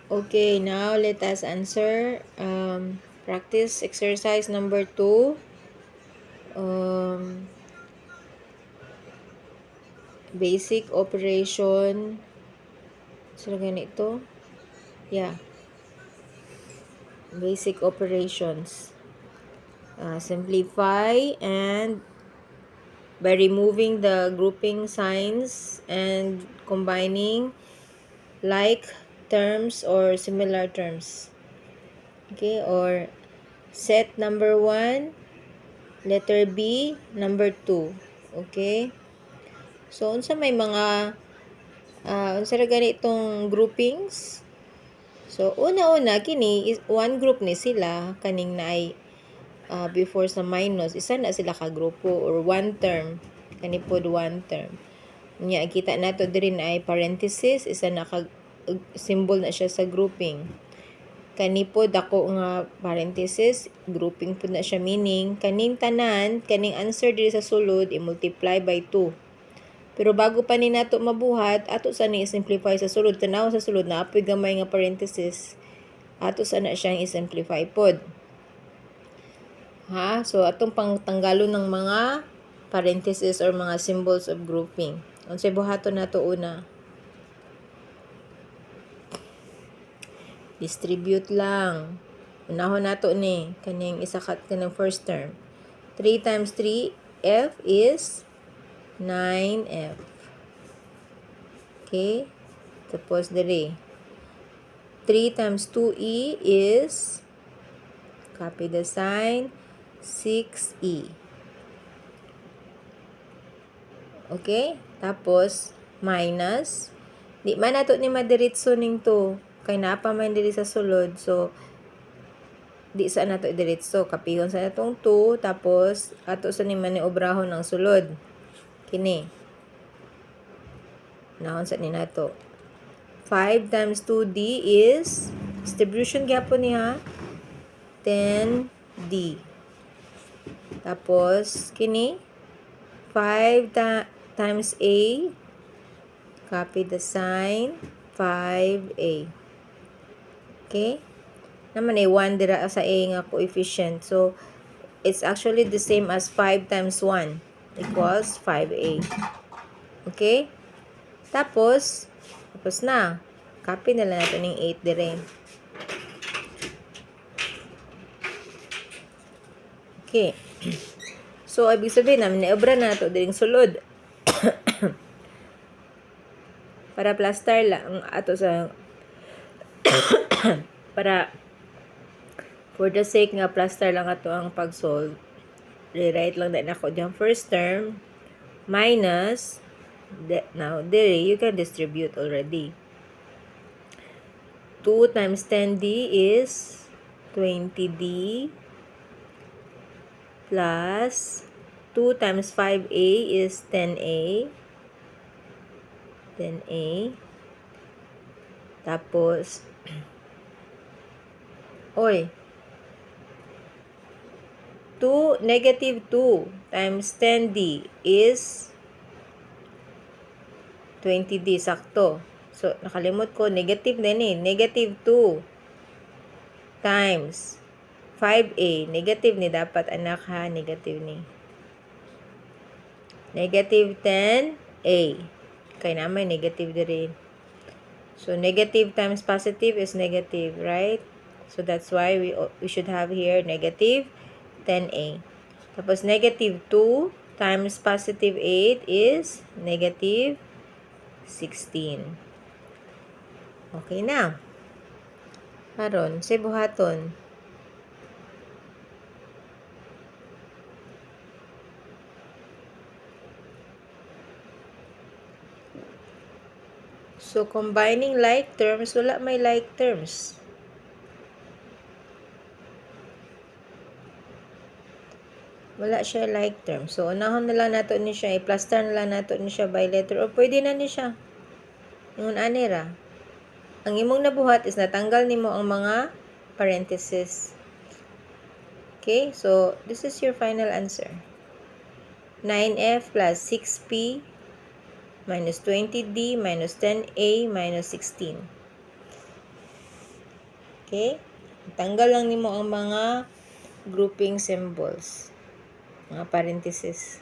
Okay, now let us answer practice exercise number 2. Basic operation. So, ganito. Yeah. Basic operations. Simplify and by removing the grouping signs and combining like terms or similar terms. Okay, or set number 1, letter B, number 2. Okay? So, unsa may mga unsa ra gani itong groupings? So, una-una kini is one group ni sila kaning naay before sa minus, isa na sila ka grupo or one term. Kani pod one term. Nya kita nato diri na ay parenthesis, isa na ka symbol na siya sa grouping. Kani po dako nga parenthesis, grouping po na siya, meaning kaning tanan, kaning answer diri sa sulod i-multiply by 2. Pero bago pa ni nato mabuhat, ato sa ni i-simplify sa sulod. Tanaw sa sulod na apoy gamay nga parenthesis. Ato sa na siyang i-simplify pod. Ha? So atong pangtanggalon ng mga parenthesis or mga symbols of grouping. Unsay buhaton nato una? Distribute lang. Unahon nato ni kaning isa ka kanang first term. 3 times 3f is 9f. Okay? Tapos diri 3 times 2e is, copy the sign, 6e. Okay? Tapos minus, di man nato ni madiretso ning to kay naa pa man diri sa sulod. So di sa nato diretso, kapihon sa natong 2, tapos ato sa ni maniobrahon ng sulod. Kini. Naon sa ni nato. 5 times 2d is, distribution gyapon niya, 10d. Tapos, kini, 5 times a, copy the sign, 5a. Okay? Naman ay 1 dira sa a nga coefficient. So, it's actually the same as 5 times 1 equals 5a. Okay? Tapos na. Copy na lang natin yung 8 dire. Okay. So, ibig sabihin namin, naobra na ito diring sulod. Para plaster lang ato sa para for the sake nga plaster lang ato ang pag-solve. Rewrite lang din ako diyang first term minus now there you can distribute already. 2 times 10d is 20d plus 2 times 5a is 10a. Tapos negative 2 times 10d is 20d, sakto. So, nakalimot ko, negative din eh. Negative 2 times 5a. Negative ni dapat, anak ha. Negative ni. Negative 10a. Kaya naman, negative din. So, negative times positive is negative, right? So, that's why we should have here negative 10a. Tapos, negative 2 times positive 8 is negative 16. Okay na. Karon, sa buhaton. So, combining like terms, wala may like terms. Wala siya like term. So, unahon na lang nato ni siya, i-plaster na lang nato ni siya by letter, o pwede na ni siya. Yung anira. Ang imong nabuhat is natanggal nimo ang mga parentheses. Okay, so this is your final answer. 9f plus 6p minus 20d minus 10a minus 16. Okay? Tanggal lang nimo ang mga grouping symbols. Mga parentheses.